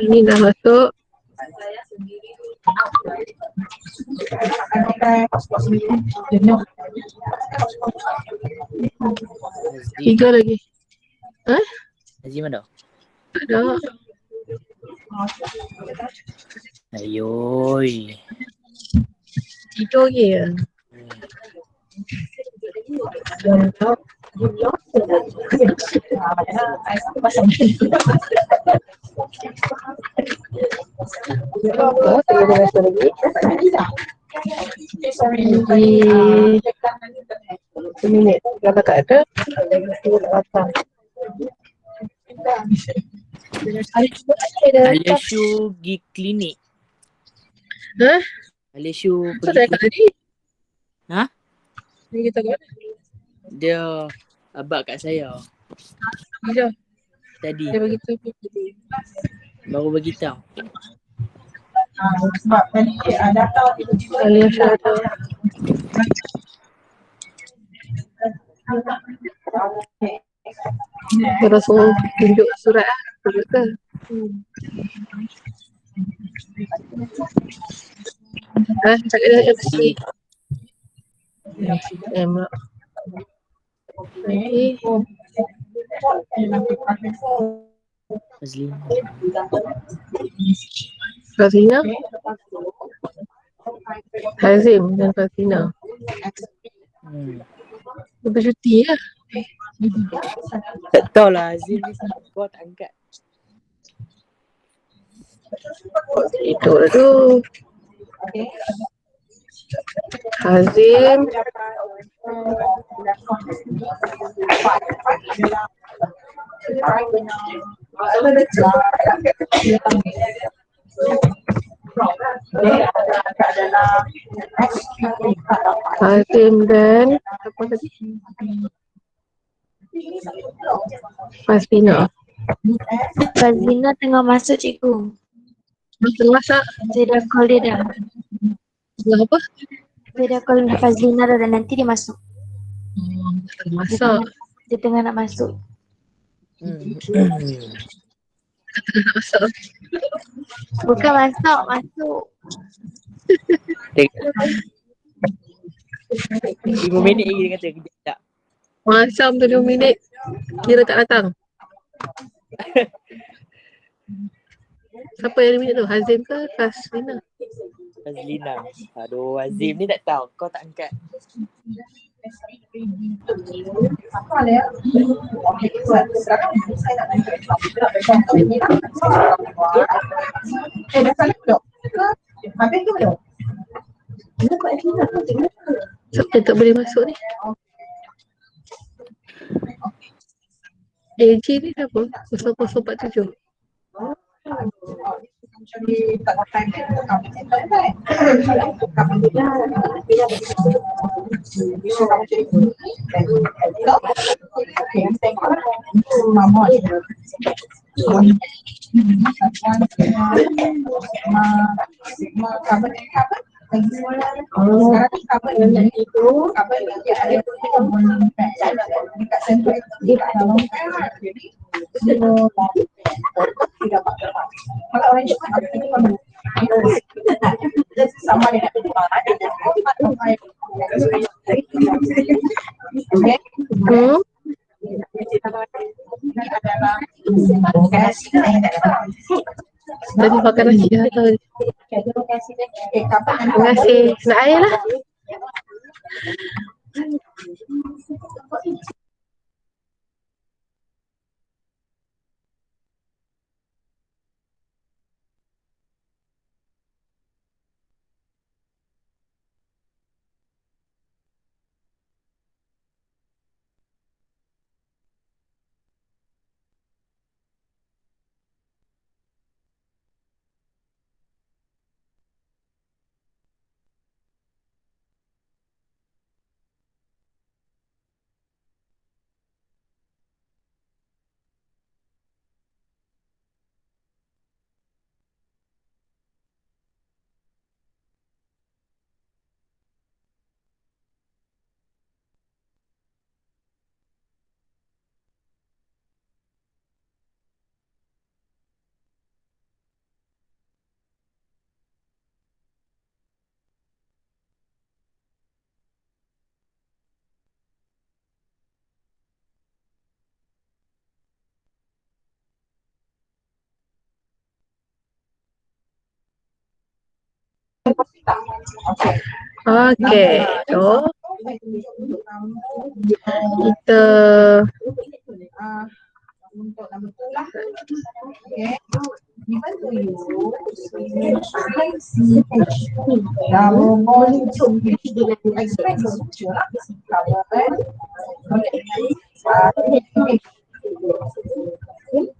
Ini dah masuk. Tiga lagi. Azim ada? Ada. Ayoi. Tidur lagi ya. Minit. Kalau tak ada, Alishu pergi klinik. Alishu So pergi dah kat klinik. tadi. Ha? Kita kat mana? Dia abang kat saya. Bila? Tadi. Dia beritahu Baru beritahu. sebab tadi data Alisha ada. Kita suruh tunjuk surat lah. Tunjuk ke? Tak ada FC. M lah. Okay. Fazlina. Hazim dan Fazlina. Dia bercuti lah. Tak tahu lah Azim ni kau tak angkat. Itu lah tu. Hazim. Hazim dan apa tadi? Fazlina. Fazlina tengah masuk cikgu. Tengah masak. Saya dah call dia dah. Tengah apa? Saya dah call Fazlina dah dan nanti dia masuk. Tengah masak. Dia tengah nak masuk. Tengah nak masak. Bukan masak, masuk. 5 minit lagi dia kata kejap tak. Macam tu 2 minit. Kira tak datang. Siapa yang 2 minit tu? Hazim ke Fazlina? Fazlina. Aduh Azim ni tak tahu. Kau tak angkat. Siapa tak boleh masuk ni? AJ ni siapa? 0047. Tadi makan nasi dah tahu. Terima kasih. Nak air lah. Okey. So, kita untuk nama tu lah. Okay. Given to you, now to explain the structure lah.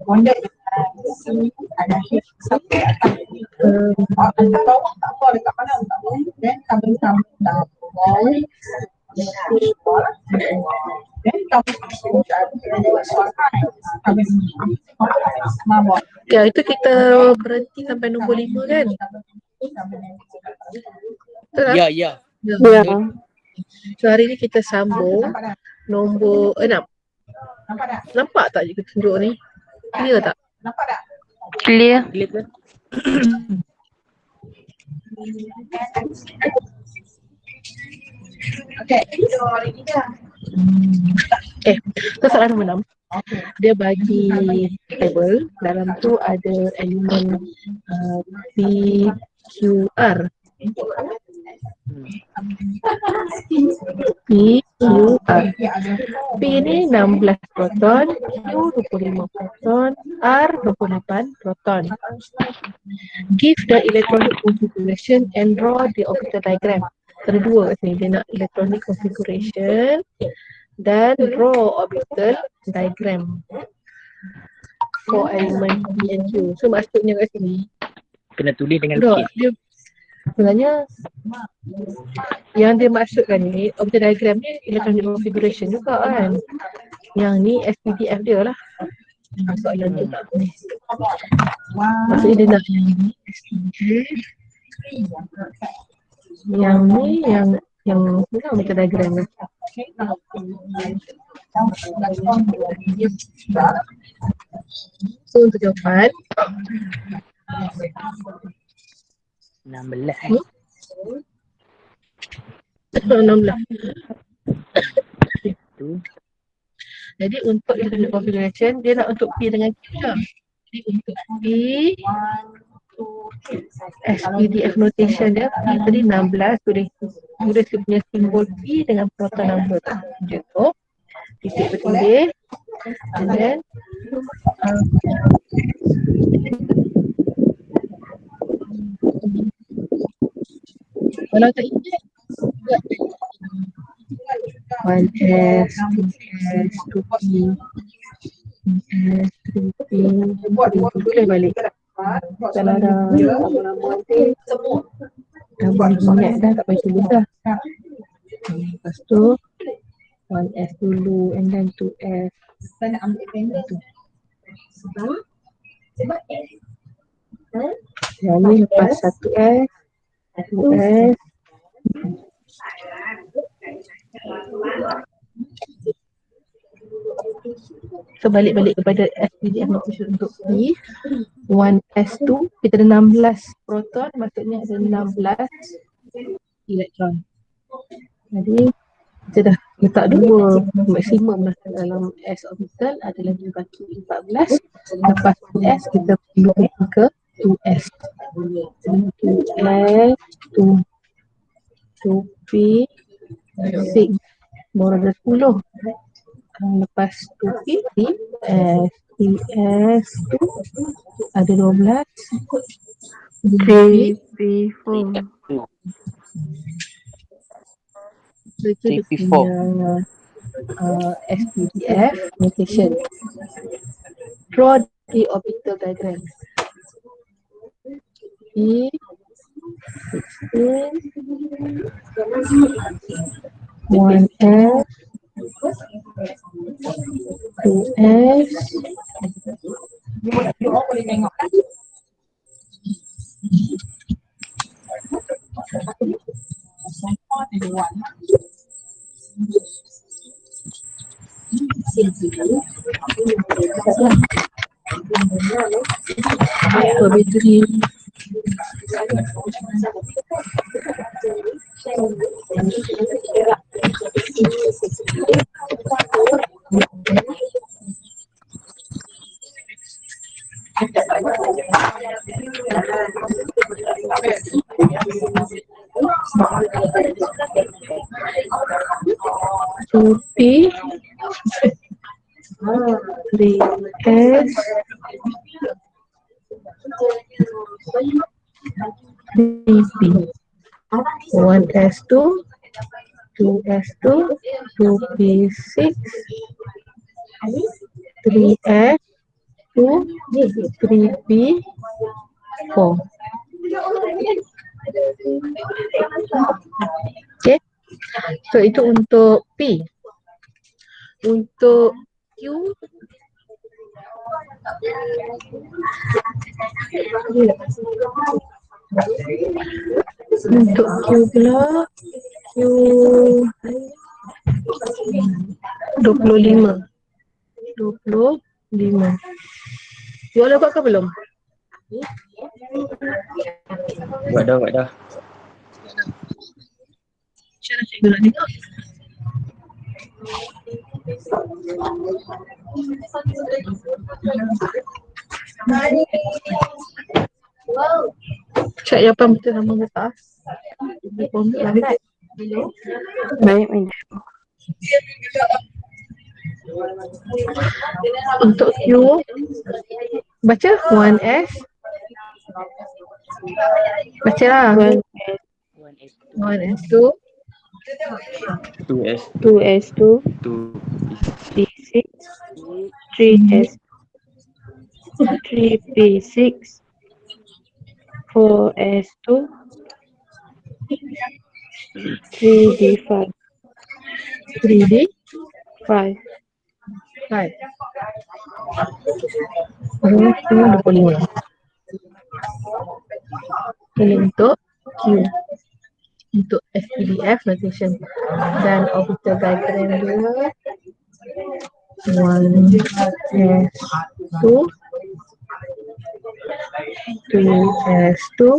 Bonded ada sampai atas bawah tak apa dekat mana tak apa. Then kambing-kambing tak apa. Then ya, itu kita berhenti sampai nombor 5 kan? Betul tak? Ya. Ya. Ya. So hari ni kita sambung nombor 6. Nampak tak? Nampak tak je tunjuk ni? Clear tak? Nampak tak? Clear. Clear ke? Okay. So hari ni dah. So soalan nombor 6. Dia bagi table, dalam tu ada elemen P, Q, R. P, Q, R. P ni 16 proton, Q 25 proton, R 28 proton. Give the electronic configuration and draw the orbital diagram. Ada dua kat sini, dia nak electronic configuration dan draw orbital diagram for element P and Q. So maksudnya kat sini, Kena tulis dengan dah, lukis. dia sebenarnya yang dia maksudkan ni, orbital diagram ni electronic configuration juga kan. Yang ni SPDF dia lah. Soalan tu tak ni. Maksudnya dia nak yang ni SPDF. Yang ni yang orbital diagram ni. So untuk jawapan 16 16. tu. Jadi untuk electronic configuration dia nak untuk P dengan Q lah. Jadi untuk P SPDF notation dia P tadi 16 tulis dia punya simbol P dengan proton number tu. Tu titik bertindih and then kalau tak ingat 1S, 2S, 2P, 3S, 3P, 3P, boleh balik. Kalau dah lama-lama nanti dah boleh ingat dah, tak payah tulis dah. Lepas tu 1S dulu and then 2S. Saya nak ambil pendek tu. Sebab Yang ni lepas 1S, 2S. So balik-balik kepada SPDF notation untuk P 1S2 kita ada 16 proton, maksudnya ada 16 elektron. Jadi kita dah letak dua maksimum lah dalam S orbital, ada lagi baki 14. Lepas S kita perlu pergi ke 2S. 2S, 2P, 6, baru ada 10. Lepas 2P, PS tu ada 12. 3P4. So itu dia punya SPDF notation. Draw the orbital diagram. P 16 1S 2S you all boleh tengok kan? battery. 2P 3S 3P 1S2 2S2 2P6 3S 2 3P4. Okay, so itu untuk P. Untuk Q, untuk Q pula Q 25. You all dapat ke belum? Buat dah. Cara cikgu nak tengok. Cak jawapan betul nama atas. Baik, Madam. Untuk Q, baca 1S. Baca lah. 1S2 2S 2S2 2 P6 3S 3P6 4S2 3D5 3D 5 5. Q 25. Ini untuk Q. Untuk FPDF notation dan orbital diagram dia 1S2 2S2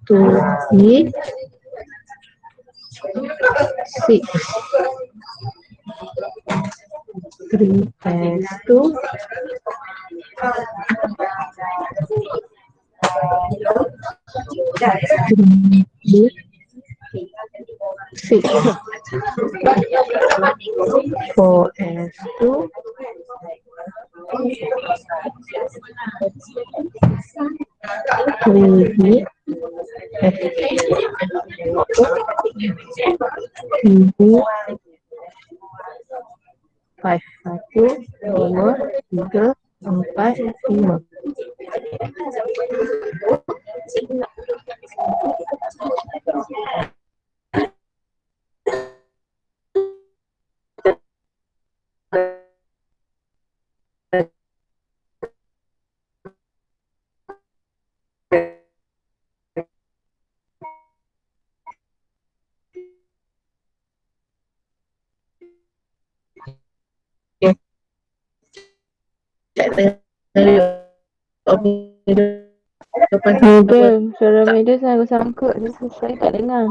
2E6 3S2 3E6 4S2 3B 5 1 2 3 4 5. Madam, suara Madam sangkut-sangkut. Saya tak dengar.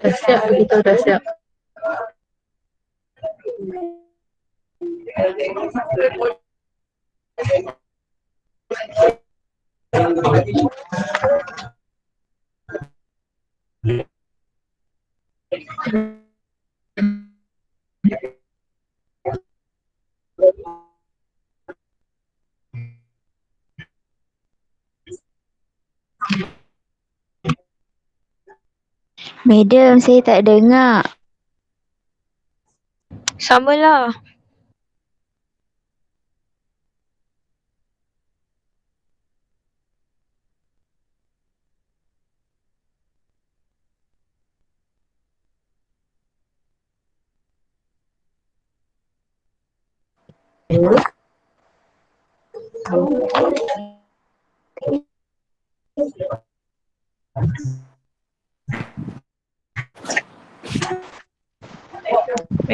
Dah siap, begitu dah siap. Madam, saya tak dengar. Samalah.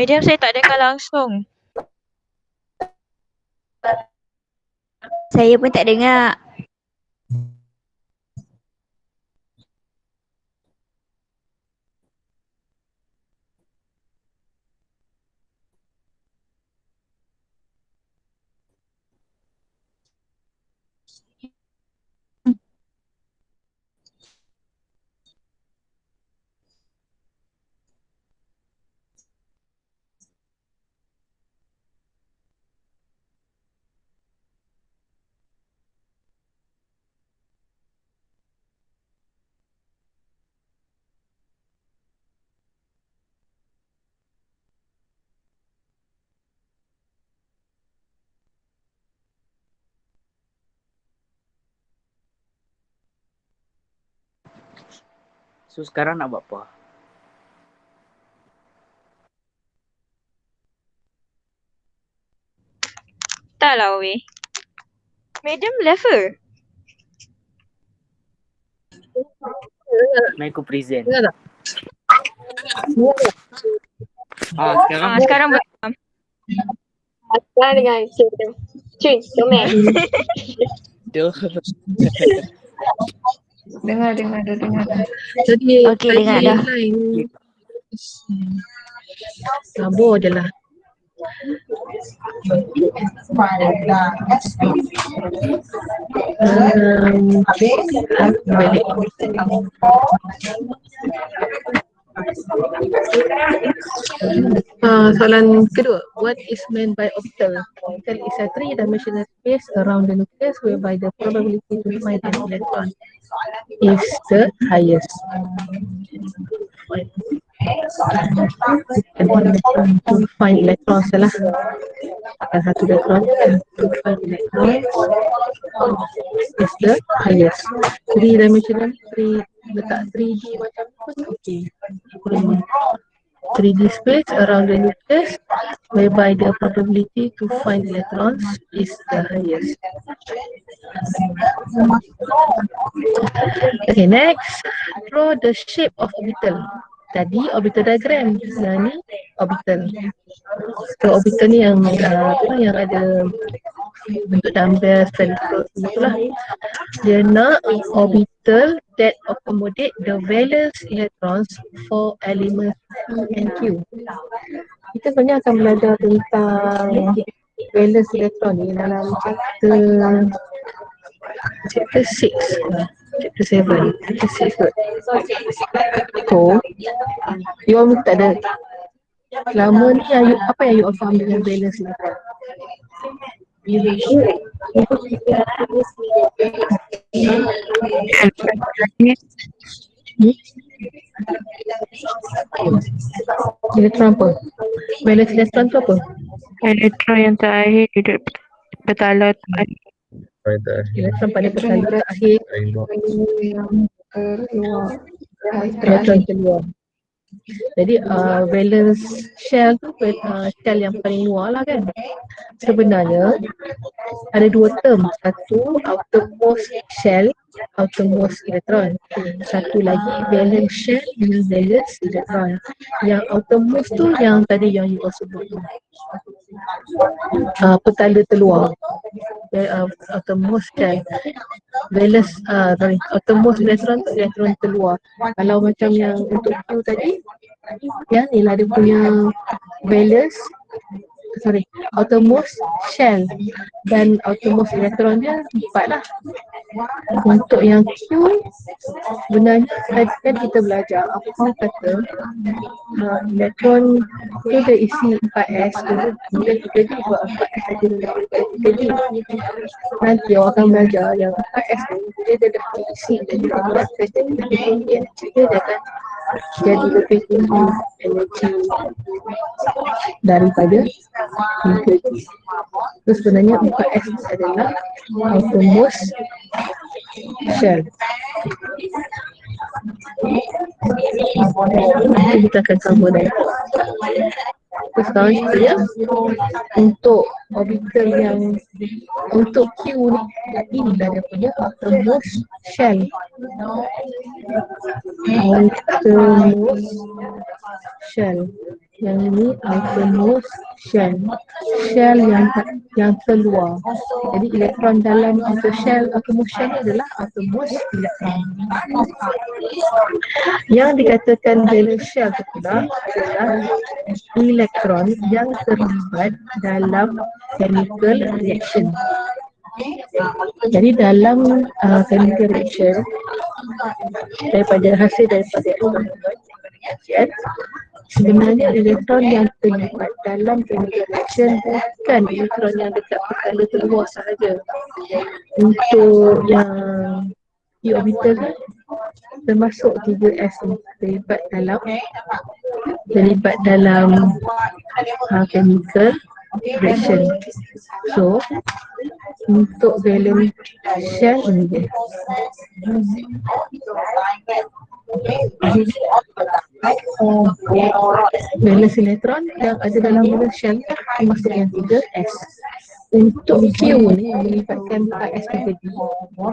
Medium saya tak dengar langsung. Saya pun tak dengar. So sekarang nak buat apa? Tak lah weh. Medium level. Nak ikut present. Dengar tak? Sekarang Sekarang Sekarang dengan Cun, comel. tu. Dengar. Jadi Okey, dengar dah. lain. Sabar je lah. Balik. Soalan kedua, what is meant by orbital? Orbital is a three-dimensional space around the nucleus whereby the probability to find an electron is the highest. To find electrons lah. Akan satu electron to find electron is the highest. Three-dimensional, letak 3D macam pun okey. 3D space around the nucleus whereby the probability to find electrons is the highest. Okay, next, draw the shape of orbital. Tadi orbital diagram, yang ni orbital. So orbital ni yang yang ada bentuk dumbbell, spherical, itulah. Dia nak orbital that accommodate the valence electrons for elements P and Q. Kita sebenarnya akan belajar tentang valence electron ni dalam chapter 6, chapter 7, chapter 6 kot. So, you all tak ada lama ni apa yang you all faham dengan valence electron? Elektron apa? Valence elektron tu apa? Elektron yang terakhir duduk petala terakhir. Elektron pada petala terakhir, Keluar. elektron keluar. Jadi valence shell tu shell yang paling luar lah kan. Sebenarnya ada dua term, satu outermost shell, outermost electron, satu lagi valence shell dengan valence electron. Yang outermost tu yang tadi yang you all sebut tu, petala terluar, outermost shell. Valence outermost electron tu elektron terluar. Kalau macam yang untuk Q tadi, yang ni lah dia punya valence, outermost shell dan outermost electron dia 4 lah. Untuk yang Q, sebenarnya tadi kan kita belajar apa kata elektron tu dia isi 4s, kemudian kita ni buat 4s saja jadi nanti orang akan belajar yang 4s ni dia dah isi dan dia buat dia akan jadi lebih tinggi energi daripada 3G. So sebenarnya 4S adalah outermost shell. Kita akan cover dah. So sekarang kita lihat untuk orbital yang untuk Q ni, inilah dia punya outermost shell. Outermost shell. Yang ini outermost shell. Shell yang terluar. Jadi elektron dalam outer shell, outermost shell ni adalah outermost elektron. Yang dikatakan valence shell tu pula adalah elektron yang terlibat dalam chemical reaction. Jadi dalam chemical reaction, daripada reaction, sebenarnya elektron yang terlibat dalam chemical reaction bukan elektron yang dekat perkala terluar sahaja. Untuk yang p orbital ni termasuk 3s ni terlibat dalam chemical reaction. So untuk valence shell ni dia. Valence elektron yang ada dalam valence shell termasuk yang 3s. Untuk Q ni melibatkan 4s juga D.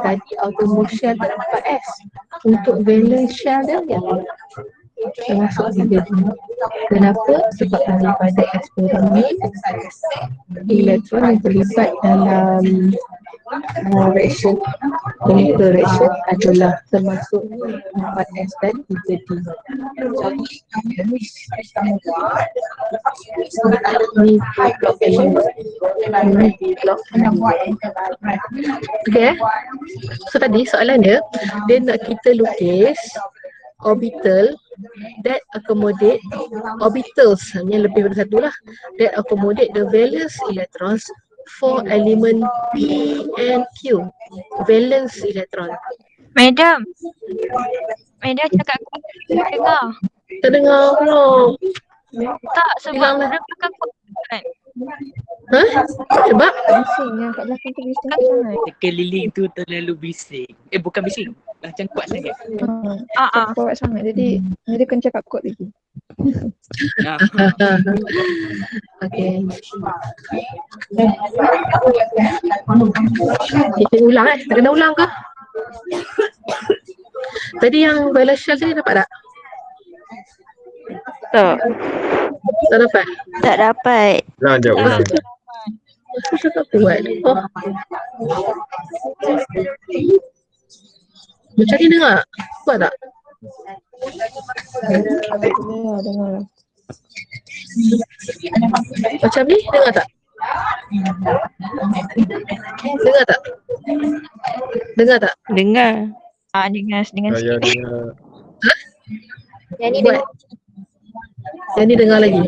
Tadi outermost shell tak 4s. Untuk valence shell dia yang termasuk 3D. Kenapa? Sebab daripada eksperimen elektron yang terlibat dalam reaction, chemical reaction adalah termasuk 4s dan 3D. Ni blok element. Okay. So tadi soalan dia nak kita lukis orbital that accommodate orbitals, hanya lebih dari satu lah, that accommodate the valence electrons for element P and Q. Valence electron. Madam cakap aku dengar. Tak dengar belum? Tak, sebab ada belakang aku kan. Sebab? Bising yang kat belakang tu bising sangat. Sekeliling tu terlalu bising. Bukan bising. Macam kuat sangat. Kuat sangat. Jadi dia kena cakap kuat lagi. Okay. Kita ulang Tak kena ulang ke? Tadi yang valence shell tadi dapat tak? Tak. Tak dapat? Tak dapat. Jangan jawab ulang. Aku cakap kuat. Macam ni dengar? Kuat tak? Dengar. Macam ni dengar tak? Dengar tak? Dengar tak? Dengar. Dengar Saya sikit. dengar. Yang ni dengar. Yang ni dengar lagi.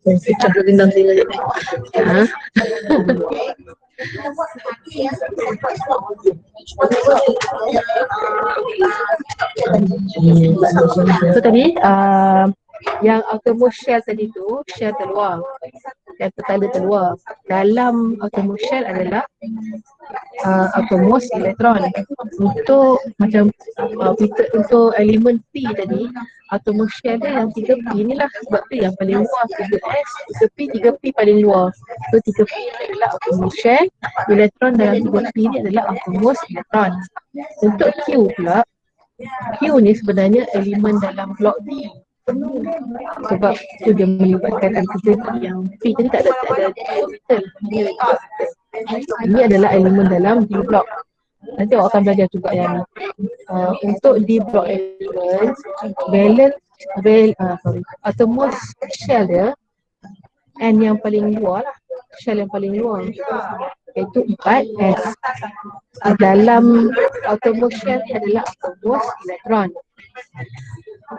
Pecah tu dendam telinga je. So tadi yang outermost shell tadi tu shell terluar, yang pertanda terluar. Dalam outermost shell adalah outermost elektron. Untuk macam untuk elemen P tadi, outermost shell dia yang 3P ni lah, sebab tu yang paling luar 3S, 3P paling luar. So 3P adalah outermost shell, elektron dalam 3P ni adalah outermost elektron. Untuk Q pula, Q ni sebenarnya elemen dalam blok D. Sebab tu dia melibatkan antara yang P tadi tak ada orbital. Ini adalah elemen dalam D block. Nanti awak akan belajar juga yang untuk D block element outermost shell dia and yang paling luar lah, shell yang paling luar iaitu 4S. Dalam outermost shell ni adalah outermost elektron.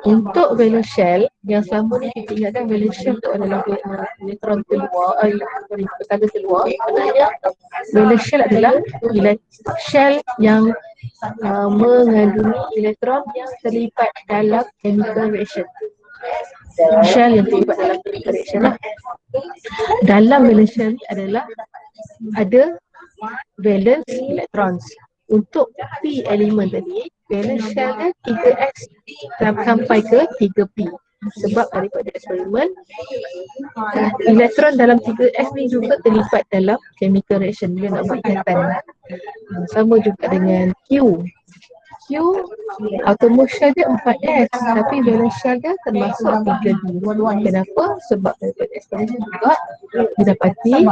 Untuk valence shell yang selama ni kita ingatkan valence shell tu adalah elektron terluar, pertanda terluar. Sebenarnya valence shell adalah shell yang mengandungi elektron yang terlibat dalam chemical reaction. Shell yang terlibat dalam chemical reaction lah. Dalam valence shell ni adalah ada valence electrons. Untuk P elemen tadi, valence shell dia 3S sampai ke 3P. sebab daripada eksperimen elektron dalam 3s ni juga terlibat dalam chemical reaction dia nak buat ikatan. Sama juga dengan Q. Atomic shell dia 4s tapi valence shell dia termasuk 3D. Kenapa? Sebab daripada eksperimen juga didapati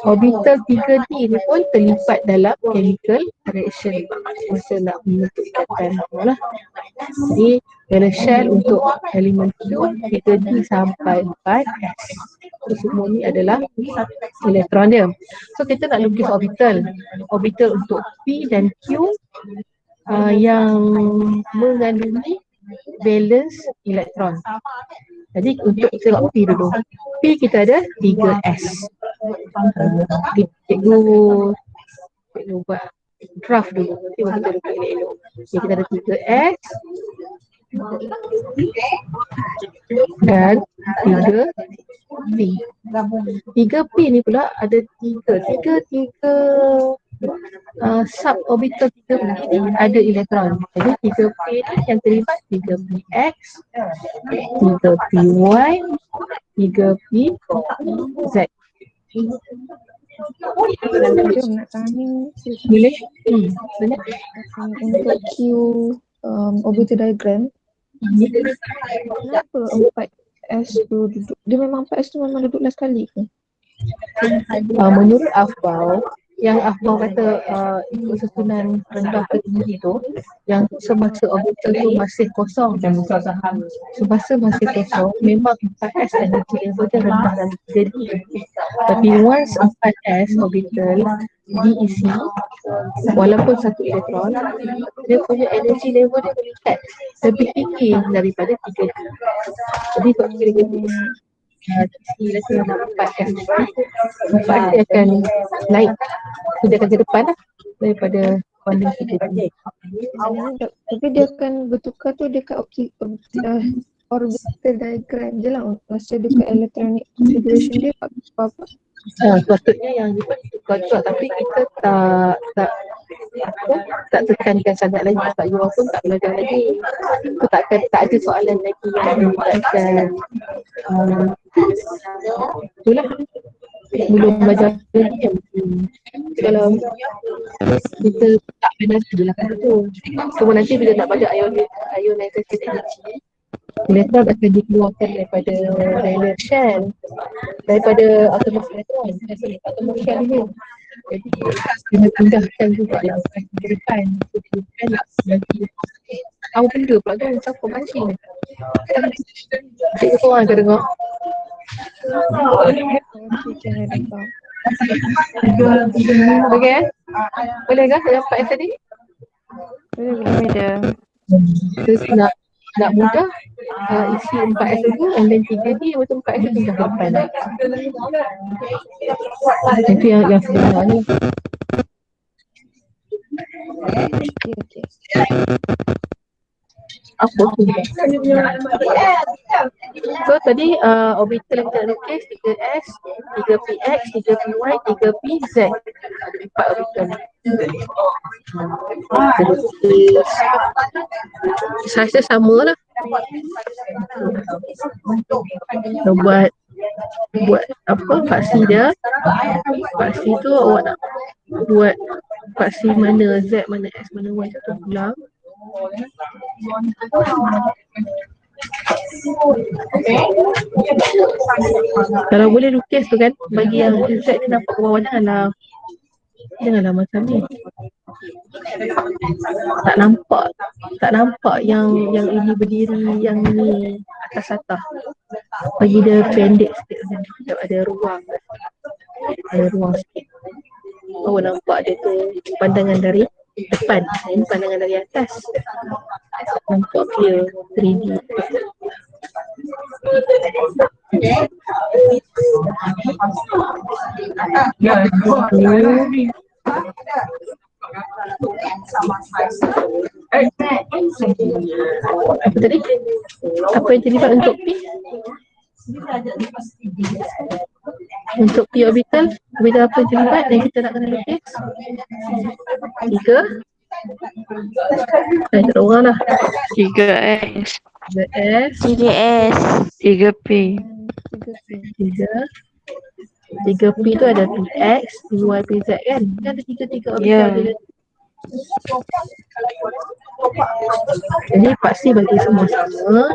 orbital 3D ni pun terlibat dalam chemical reaction masa nak membentuk ikatan lah. Jadi valence shell untuk elemen Q 3D sampai 4s. So, semua ni adalah elektron dia. So kita nak lukis orbital untuk P dan Q yang mengandungi valence elektron. Jadi untuk kita tengok P dulu. P kita ada 3s. Cikgu buat draft dulu. Nanti kita lukis elok-elok. Okay, kita ada 3s dan 3p. 3p ni pula ada tiga suborbital 3p ni ada elektron. Jadi 3p ni yang terlibat 3px, 3py, 3pz. Jom nak tanya Boleh? Boleh. untuk Q orbital diagram, kenapa 4s tu duduk? Dia memang 4s tu memang duduk last kali ke? Menurut Afbau, yang Afbau kata ikut susunan rendah ke tinggi tu, yang semasa orbital tu masih kosong, semasa masih kosong memang 4s energy level dia rendah dan 3D. Tapi once 4s orbital diisi, walaupun satu elektron, dia punya energy level dia meningkat lebih tinggi daripada 3D. Jadi kalau kita isi elektron 4s, 4s dia akan naik, dia akan ke depan lah daripada kuantum 3D. Tapi dia akan bertukar tu dekat orbital diagram je lah. Masa dekat electronic configuration dia apa-apa. Sepatutnya yang ditukar juga, tapi kita tak tekankan sangat lagi sebab you pun tak belajar lagi. Itu tak ada soalan lagi yang melibatkan itulah belum belajar lagi kan. Kalau kita tak benar adalah kata tu. Cuma nanti bila nak belajar ionization energy, elektron akan dikeluarkan daripada valence shell, daripada atomic elektron, atomic shell ni. Jadi kena pindahkan juga lah ke depan. Kan nak bagi apa benda pula tu, siapa mancing ni? Cikgu korang ke dengar? Okey eh? Boleh ke saya dapat tadi? Boleh. Terus nak mudah isi 4S dulu and then 3D macam 4S tu dah depan. Itu yang sebenarnya. Okay. Apa tu? So tadi orbital yang kita lukis 3S, 3px, 3py, 3pz. Ada 4 orbital. Saya sama lah. Buat apa faksi dia. Faksi tu awak nak buat faksi mana Z, mana X, mana Y tu pulang. Kalau boleh lukis tu kan, bagi yang Z ni nampak ke bawah, janganlah macam ni. Tak nampak yang ini berdiri, yang ni atas. Bagi dia pendek sikit, ada ruang sikit. Nampak dia tu pandangan dari depan, ini pandangan dari atas. Nampak clear 3D. Apa tadi? Apa yang terlibat untuk P? Untuk P orbital apa yang terlibat yang kita nak kena lukis? 3. Tak ada orang lah. 3S. 3S, 3S, 3P. 3P tu ada PX, PY, PZ kan? Kan ada tiga orbital dia. Jadi pasti bagi semua sama.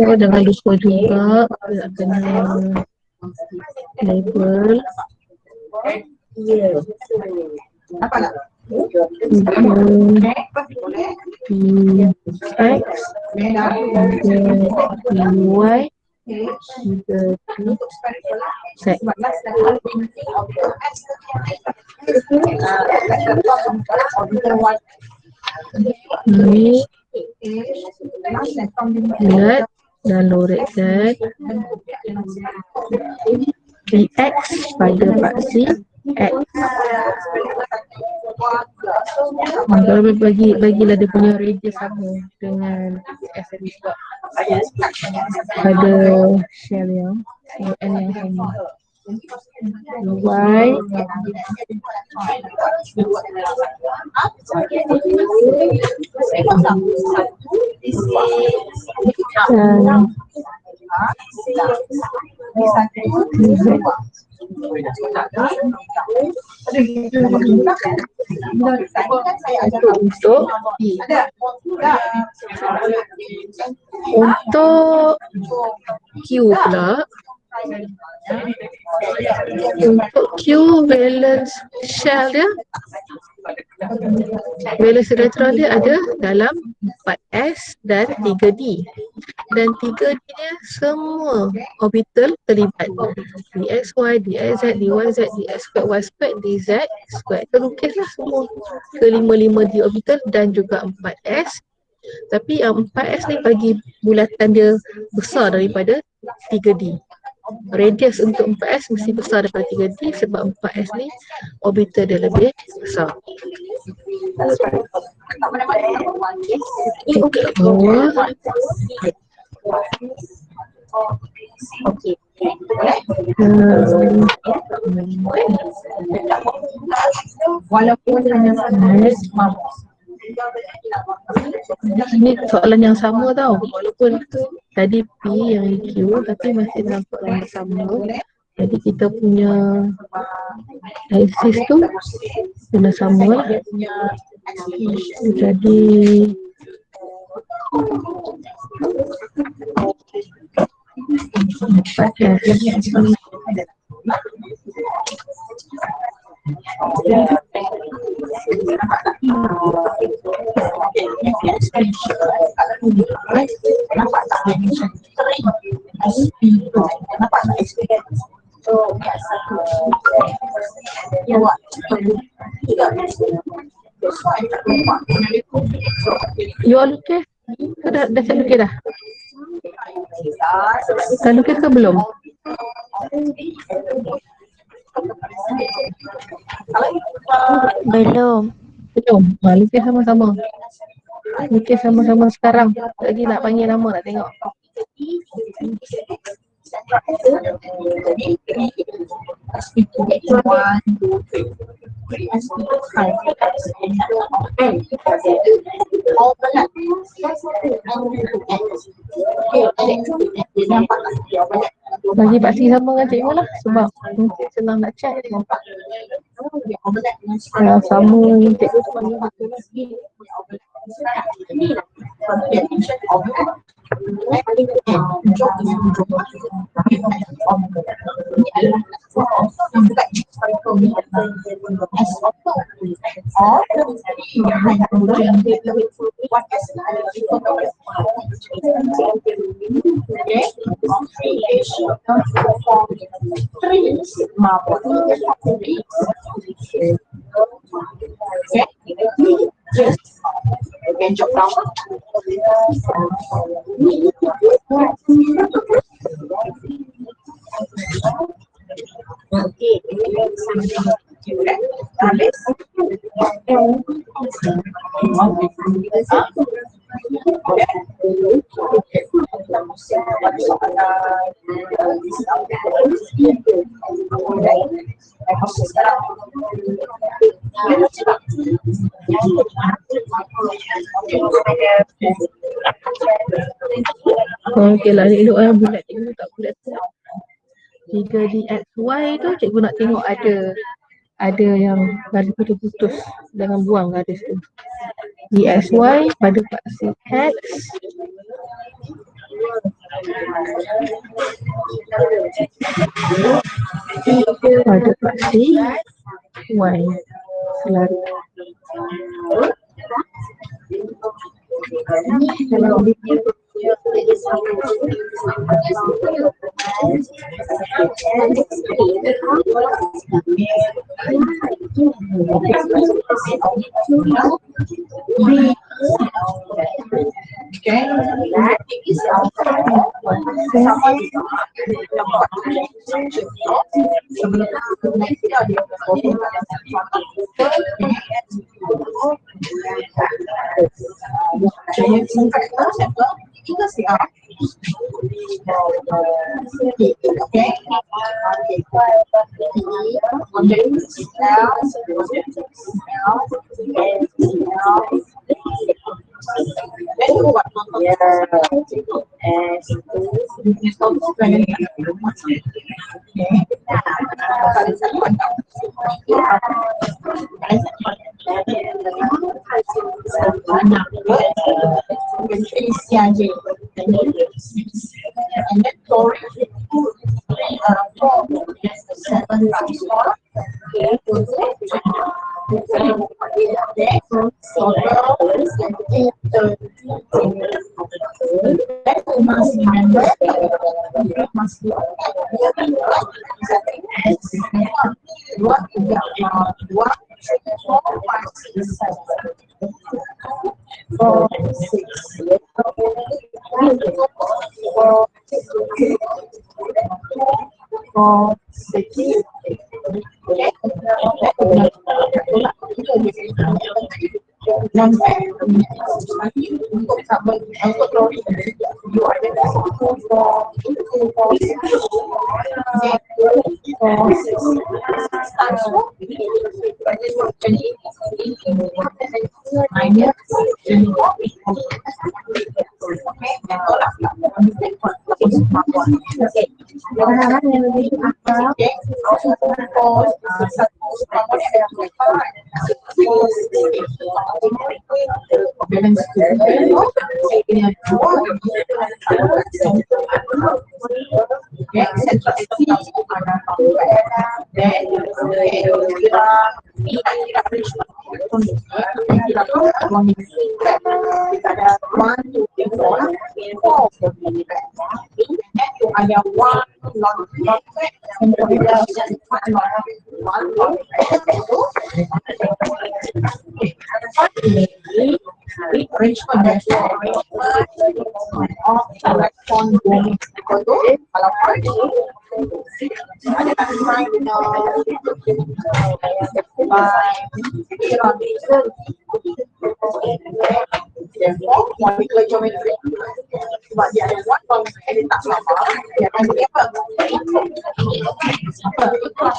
Oh, jangan lupa juga nak kena label PX, PY, set. Ini Z dan lorik Z. PX pada paksi X. Kalau bagilah dia punya radius sama dengan S tadi sebab pada shell yang N yang sama. Y untuk Q pula. Untuk Q valence shell dia, valence elektron dia ada dalam 4s dan 3d. Dan 3d nya semua orbital terlibat. dxy, dxz, dyz, dx squared, y squared, dz squared. Terlukislah semua ke-5-5d orbital dan juga 4s. Tapi yang 4s ni bagi bulatan dia besar daripada 3d. Radius untuk 4S mesti besar daripada 3D sebab 4S ni orbital dia lebih besar. Tingkat bawah. Walaupun hanya ini soalan yang sama tau, walaupun tadi P yang EQ tapi masih dalam soalan yang sama. Jadi kita punya axis tu kena sama lah. Jadi you all okay? Dah siap lukis dah? Dah lukis ke belum? Belum. Belum? Lukis sama-sama. Lukis sama-sama sekarang. Lagi nak panggil nama nak tengok. Bagi Pak Sri sama dengan cikgu lah sebab mungkin senang nak chat. Sama cikgu tu panggil betul lah. Again, drop down. Okay. Okey lah, elok lah bulat cikgu tak bulat. 3DXY tu cikgu nak tengok ada yang garis putus-putus, jangan buang garis tu. DXY pada paksi X pada paksi Y selalu.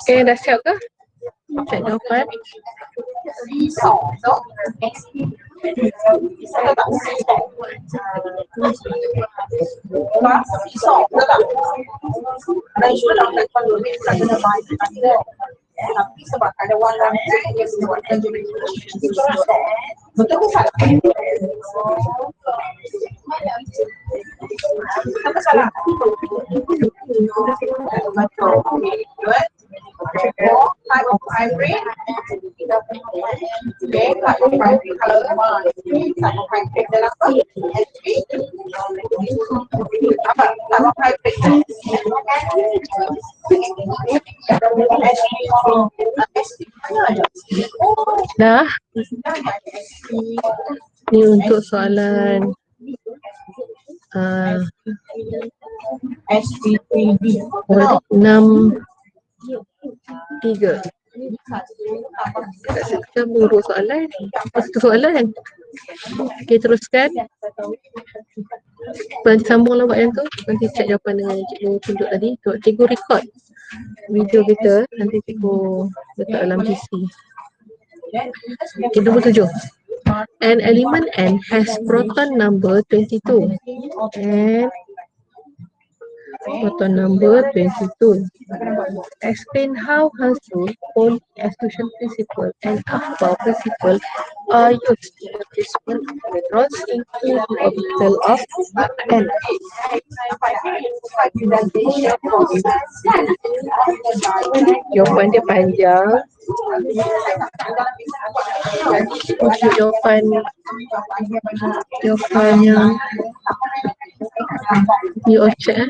Okay, dah siap ke? Cek jawapan. Tapi sebab ada warna yang sebabkan jadi betul ke salah? Apa salah? Betul. Good. Type of hybrid. Okay, type of hybrid kalau type of hybrid dalam apa? Apa? Type of hybrid. Dah. Ni untuk soalan 6-3. Kita mengurus soalan. Satu soalan. Okay, teruskan. Nanti sambunglah buat yang tu. Nanti cek jawapan dengan yang cikgu tunjuk tadi. Cikgu record video kita. Nanti cikgu letak dalam PC. Okay, 27. An element N has proton number 22 and proton number 22. Explain how Hansu, Pauli exclusion principle and Aufbau principle are used in the placement of electrons into the orbital of N. Jawapan dia panjang. Untuk jawapan yang di Ocek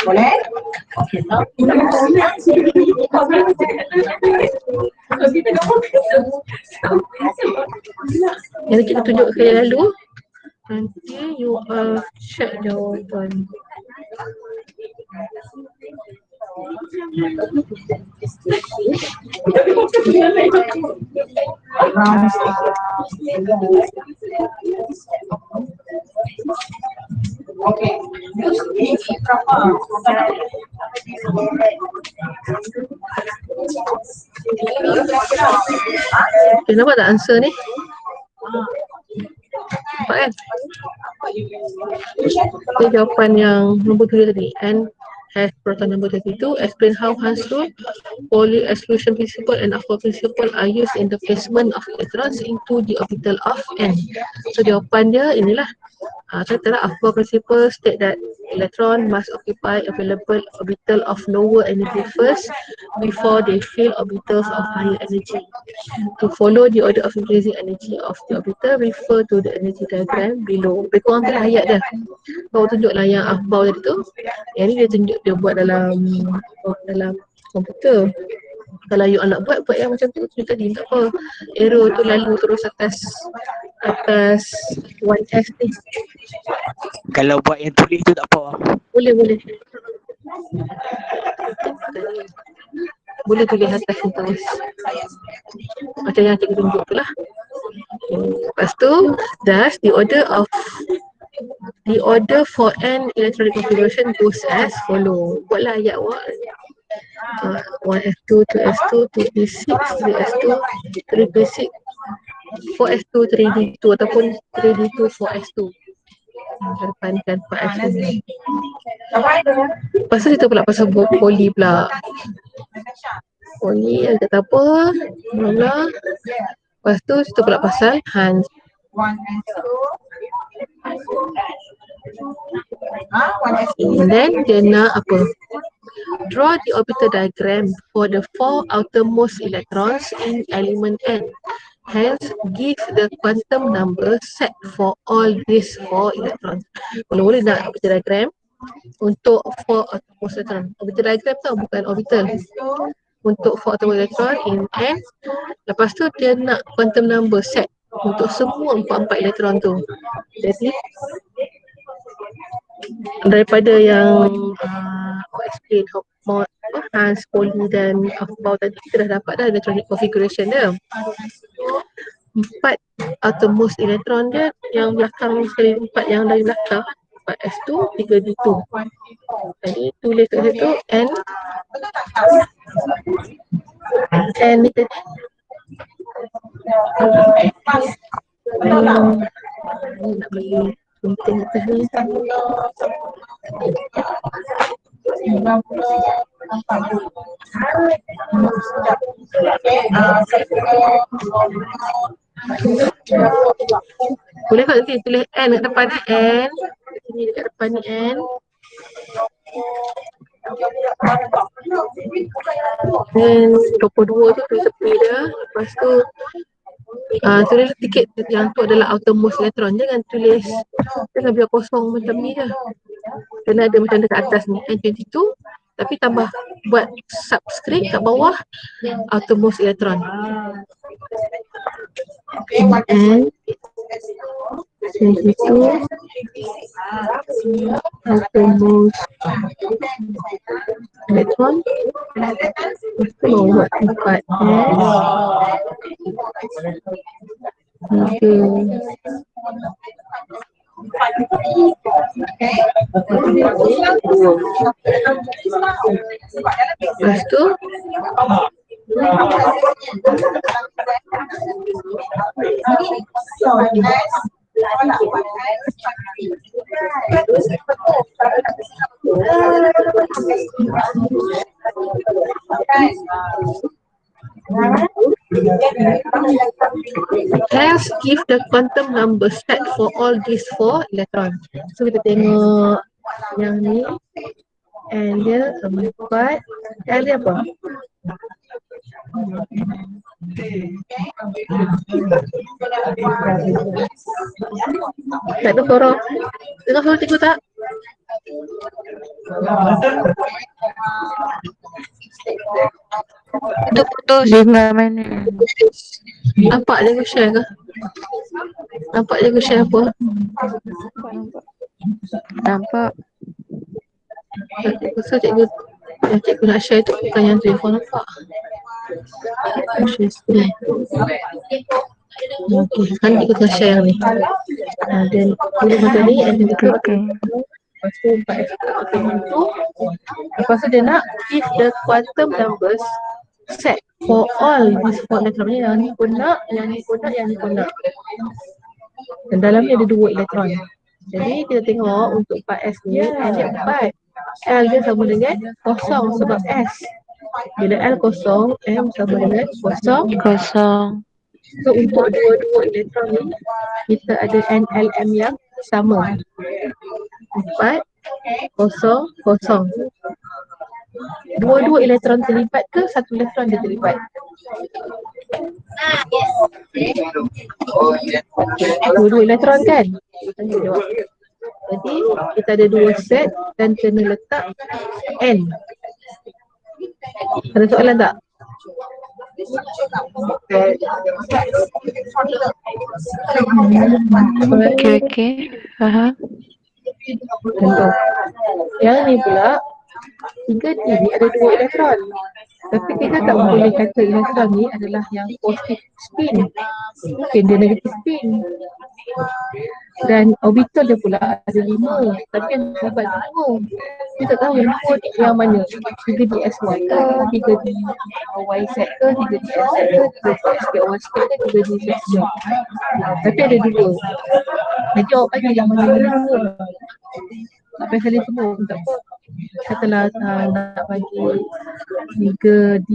boleh? Yang kita tunjuk ke yang lalu. Nanti you check jawapan. Okay. Ini berapa? Okay, nampak tak answer ni? Nampak kan? Okay, jawapan yang nombor 3 tadi. And has proton number 32. Explain how Hans rule, Pauli exclusion principle and Aufbau principle are used in the placement of electrons into the orbital of N. So jawapan dia inilah. Katalah Aufbau principle state that electron must occupy available orbital of lower energy first before they fill orbitals of higher energy. To follow the order of increasing energy of the orbital, refer to the energy diagram below. Lebih kurang tu lah ayat dia. Kau tunjuklah yang Aufbau tadi tu. Yang ni dia tunjuk, dia buat dalam komputer. Kalau you nak buat yang macam tu tunjuk tadi, tak apa. Arrow tu lalu terus atas 1S ni. Kalau buat yang tulis tu tak apa. Boleh. Boleh tulis atas ni terus. Macam yang cikgu tunjuk tu lah. Lepas tu, thus the order for n electronic configuration goes as follow. Buatlah ayat awak. 1s2, 2s2, 2p6, 3s2, 3p6, 4s2, 3d2 ataupun 3d2, 4s2. Depankan 4s2. Lepas tu kita pula pasal Pauli pula. Pauli yang kata apa? Mula. Lepas tu kita pula pasal Hans. And then dia nak apa? Draw the orbital diagram for the 4 outermost electrons in element N. Hence, give the quantum number set for all these 4 electrons. Boleh nak orbital diagram untuk 4 outermost electron. Orbital diagram tau, bukan orbital. Untuk 4 outermost electron in N. Lepas tu dia nak quantum number set untuk semua 4 elektron tu. Jadi daripada yang explain Hans, Pauli dan Aufbau tadi, kita dah dapat dah electronic configuration dia. 4 outermost elektron dia yang belakang sekali 4 yang dari belakang 4s2, 3d2. Jadi tulis kat situ N ni tadi. Nak bagi penting atas ni. Boleh tak nanti tulis N kat depan ni N. Sini dekat depan ni N. Dan 22 tu tepi dia. Lepas tu tulis tiket yang tu adalah outermost electron. Jangan tulis, jangan biar kosong macam ni je. Kena ada macam dekat atas ni N22, tapi tambah buat subscript kat bawah outermost electron. And itu outermost electron. Itu buat 4S. Lepas tu let's give the quantum number set for all these 4 electron. So kita tengok yang ni, N dia 4, L dia apa? Tak ada suara. Dengar suara cikgu tak? Putus. Dengar mana? Nampak cikgu share ke? Nampak cikgu share apa? Nampak. So cikgu yang cikgu nak share tu bukan yang telefon nampak. Share screen. Okey, sekarang kita akan share yang ni. Dan boleh macam ni, and then kita lepas tu 4S tu. Lepas tu dia nak give the quantum numbers set for all these 4 electron ni. Yang ni pun nak, yang ni pun nak, yang ni pun nak. Dan dalam ni ada 2 elektron. Jadi kita tengok untuk 4S ni, N dia 4. L dia sama dengan kosong sebab S. Bila L kosong, M sama dengan kosong. So untuk dua-dua elektron ni, kita ada NLM yang sama. 4, 0, 0. Dua-dua elektron terlibat ke satu elektron dia terlibat? Dua-dua elektron kan? Tanya jawab. Jadi kita ada 2 set dan kena letak N. Ada soalan tak? Okey. Faham. Contoh. Yang ni pula 3D ni ada 2 elektron. Tapi kita tak boleh kata elektron ni adalah yang positif spin. Mungkin dia negatif spin. Dan orbital dia pula ada 5. Tapi yang terlibat 2. Kita tak tahu yang 2 ni yang mana. 3DSY ke, 3DYZ ke, 3DSZ ke, 3DSGY ke, 3DZZ. Tapi ada 2. Jadi awak bagi yang mana yang 2. Tak payah salih semua pun tak apa. Katalah nak bagi 3D,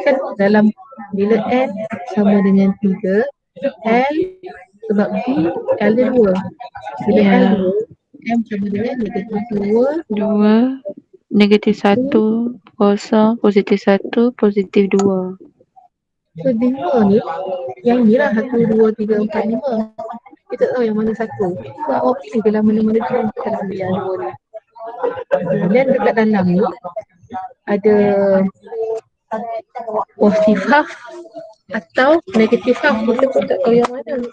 kan dalam bila N sama dengan 3, L sebab B, L dia 2. Bila L 2, M sama dengan negatif 2, negatif 1, kosong, positif 1, positif 2. So 5 ni, yang ni lah 1, 2, 3, 4, 5. Kita tak tahu yang mana satu. So awak pilih dalam mana-mana tu kita nak ambil yang 2 ni. Dan dekat dalam ni ada positif half atau negatif half. Kita pun tak tahu yang mana.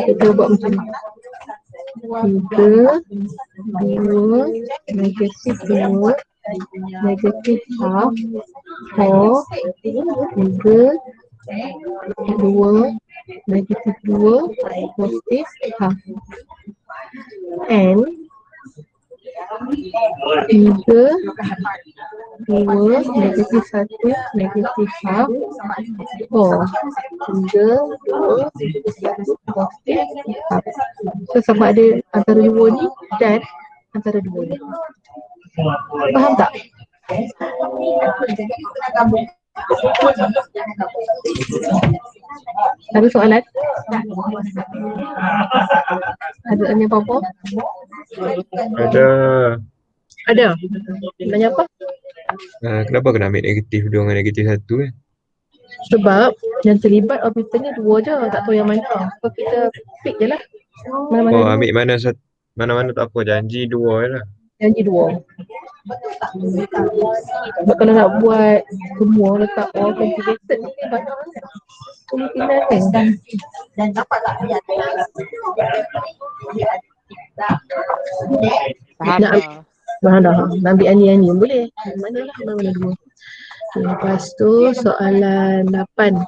Kita buat macam ni. 3, 2, negatif 2, negatif half, 4, 3, 2, negatif 2, positif half. And Tiga, dua, negatif satu, negatif half. Oh, tiga, dua, negatif satu, positif half. So sama ada antara dua ni dan antara dua ni. Faham tak? Ada soalan? Ada tanya apa-apa? Ada. Ada? Tanya apa? Kenapa kena ambil negatif 2 dengan negatif 1 Sebab yang terlibat orbitalnya dua je, tak tahu yang mana. So kita pick je lah. Mana-mana Oh, dua. ambil mana-mana tak apa, janji 2 je lah. Janji dua. Sebab kalau nak buat semua letak all complicated ni banyak kemungkinan kan. Dan dapat tak lihat. Faham Nak lah. Dah ambil ani-ani boleh. Mana lah, mana dua. Okay, lepas tu soalan 8.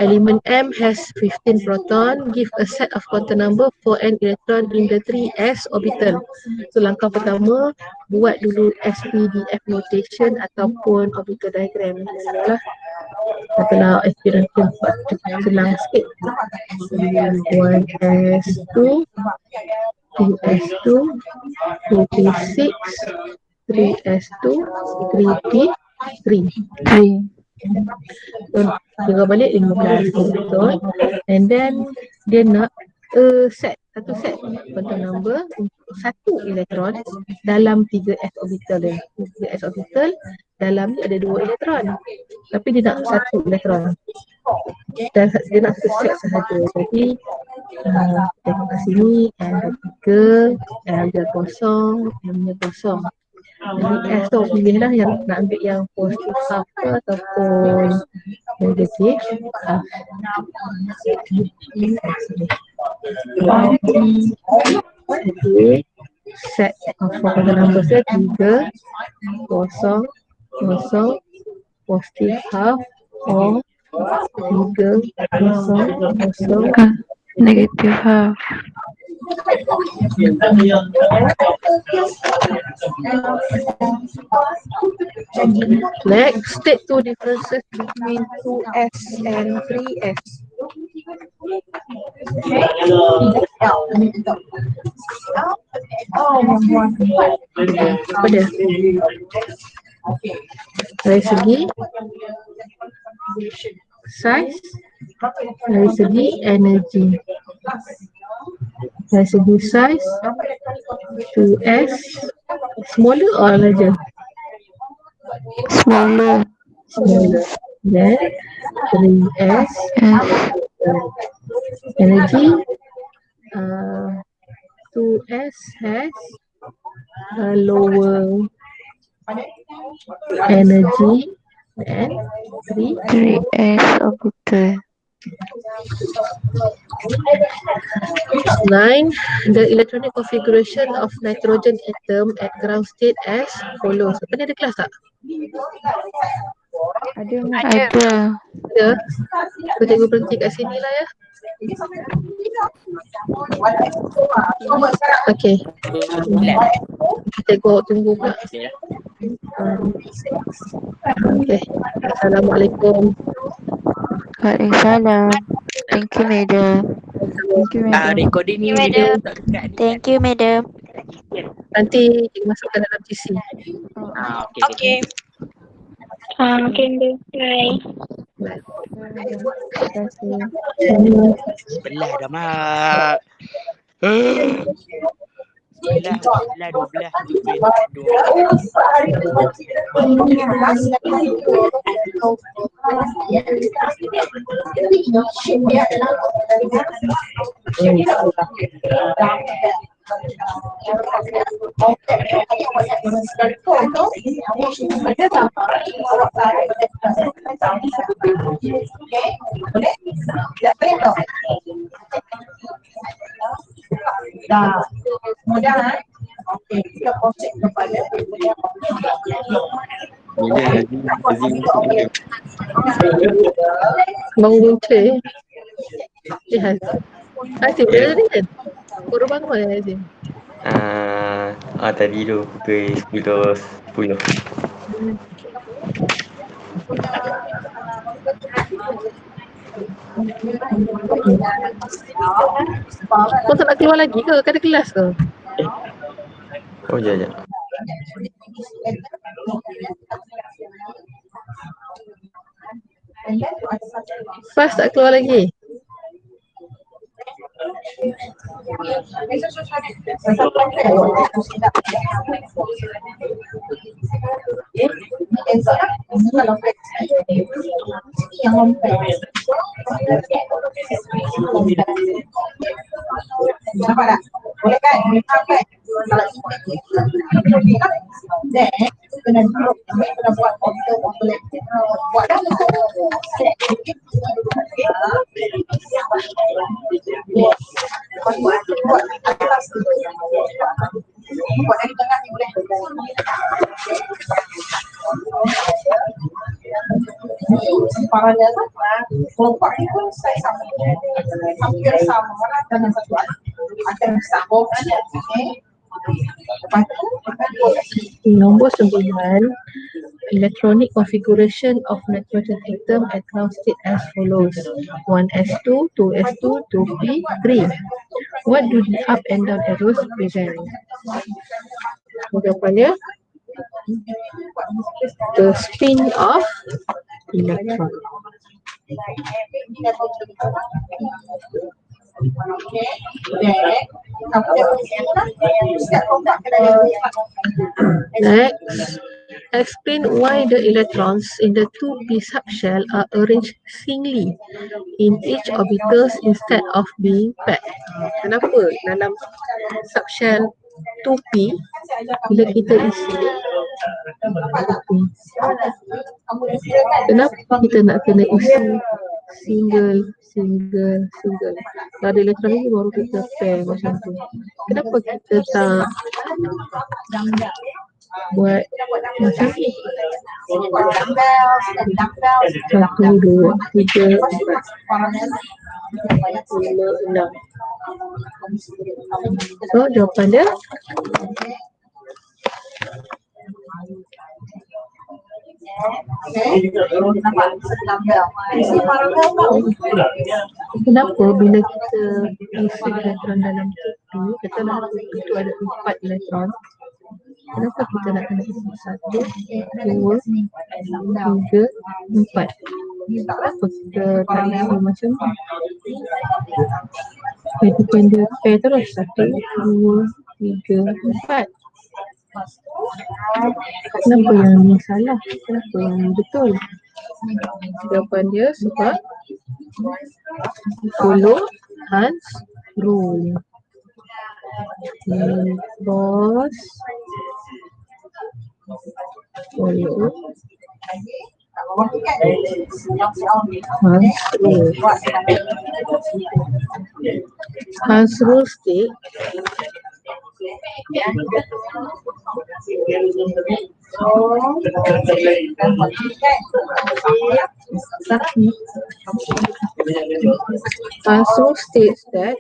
Element M has 15 proton. Give a set of quantum number for an electron in the 3s orbital. So langkah pertama, buat dulu SPDF notation ataupun orbital diagram. Lah. Kalau experience senang sikit. 1s2, 2s2, 2p6, 3s2, 3p3. 3. So, kira balik 15 betul. And then dia nak satu set quantum number untuk satu elektron dalam 3s orbital dia. 3s orbital dalam ni ada 2 elektron. Tapi dia nak satu elektron. Dan dia nak satu set sahaja. Jadi tengok kat sini N3, L dia kosong, M nya kosong. Jadi S tu pilih lah yang nak ambil yang positif half ke ataupun negatif half. Jadi set of quantum number saya 3, kosong, kosong, positif half, or 3, kosong, kosong, Negative half. Next, state two differences between 2s and 3s. Apa dia? Dari segi size, dari segi energy. Dari segi size, 2s smaller or larger? Smaller. Smaller. Then 3s energy, 2s has a lower energy than 3. 3s orbital. 9. The electronic configuration of nitrogen atom at ground state as follows. Apa ni ada kelas tak? Ada Ada. Ada. So cikgu berhenti kat sini lah ya. Okay. Cikgu tunggu pula. Okay. Assalamualaikum. Waalaikumsalam. Thank you, madam. Thank you, madam. Recording ni video tak dekat ni. Thank you, madam. Nanti cikgu masukkan dalam GC. Okay. Okay, bye. Terima kasih. Belah dah mak. Belah 12. Dah, mudah kan? Okey, kita proses kepada Bangun gunca Azim boleh tadi kan? Baru bangun Azim. Tadi tu pukul 10. Kau tak nak keluar lagi ke? Kan ada kelas ke? Oh, jap. Fas tak keluar lagi? Nampak tak? Boleh kan? Sampai kalau then kena duduk, kena buat buat dah set. Buat atas tu. Buat dari tengah ni boleh. Separuhnya kelompok ni pun saya sama. Hampir sama dengan satu akan sambung. Nombor 9, electronic configuration of nitrogen atom at ground state as follows: 1s2, 2s2, 2p, 3. What do the up and down arrows represent? Jawapannya the spin of electron. Next, explain why the electrons in the 2p subshell are arranged singly in each orbitals instead of being paired. Kenapa dalam subshell 2p bila kita isi kenapa kita nak kena isi single. Kalau ada elektron ni baru kita pair macam tu. Kenapa kita tak buat macam ni? 1, 2, 3, 4, 5, 6. So jawapan dia kenapa bila kita isi elektron dalam TP, katalah itu ada 4 elektron, kenapa kita nak kena isi 1, 2, 3, 4? Kenapa kita tak isi macam ni? Kita kena pair terus 1, 2, 3, 4. Kenapa yang ni salah? Kenapa yang ni betul? Jawapan dia sebab follow Hans rule. Because follow Hans rule. Hans rule state Hans rule states that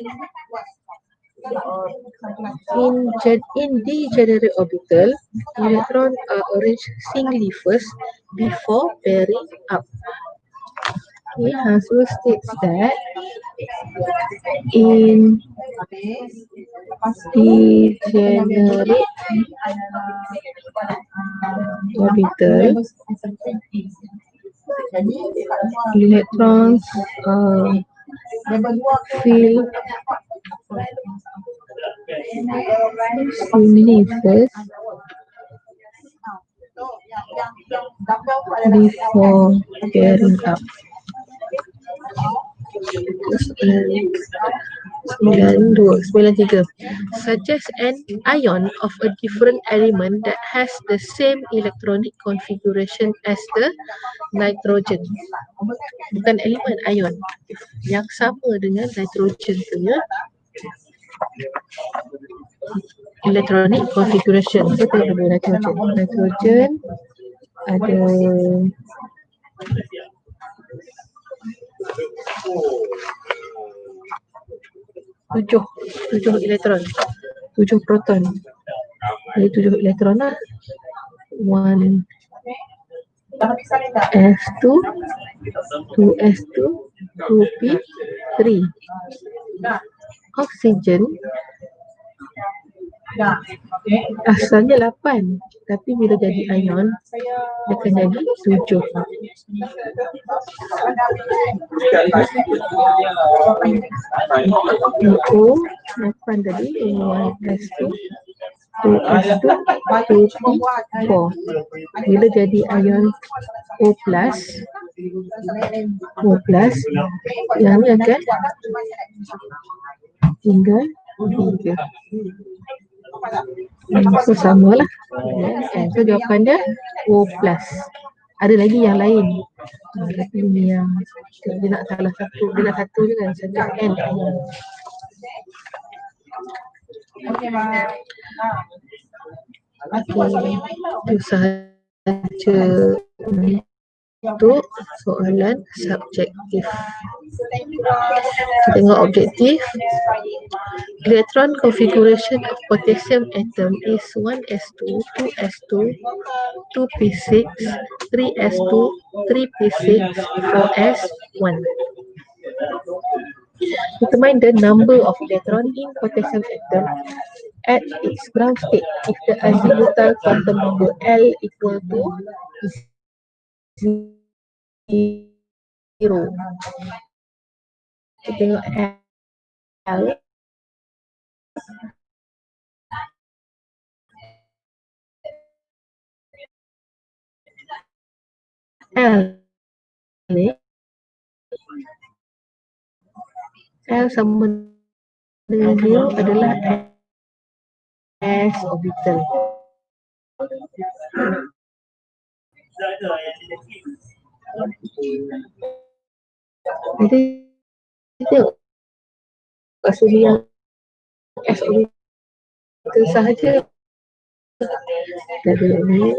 in degenerate orbital, electrons are arranged singly first before pairing up. Okay, Hans rule states that in degenerate orbital, electrons fill singly first before pairing up. 93. Suggest an ion of a different element that has the same electronic configuration as the nitrogen. Bukan elemen, ion yang sama dengan nitrogen punya electronic configuration. Kita ada nitrogen ada tujuh elektron. 7 proton. Jadi 7 elektron lah. 1 S2, 2S2, 2P3. Oksigen asalnya 8, tapi bila jadi ion dia akan jadi 7. O 8 tadi, S2, 2S2, 2P4. Bila jadi ion O plus, yang ni akan tinggal 3. So sama lah. So jawapan dia O plus. Ada lagi yang lain. Tapi ni yang dia nak salah satu, dia nak satu je kan, saya nak N. Itu sahaja untuk soalan subjektif. Kita tengok objektif. Electron configuration of potassium atom is 1s2, 2s2, 2p6, 3s2, 3p6, 4s1. Determine the number of electron in potassium atom at its ground state if the azimuthal quantum number L equal to 0. Kita tengok L. L ni L sama dengan 0 adalah S orbital. Jadi tengok kat sini yang S orbital sahaja. Dari ini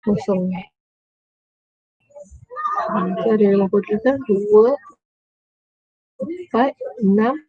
kosong. Itu ada 53, 2, 4, 6.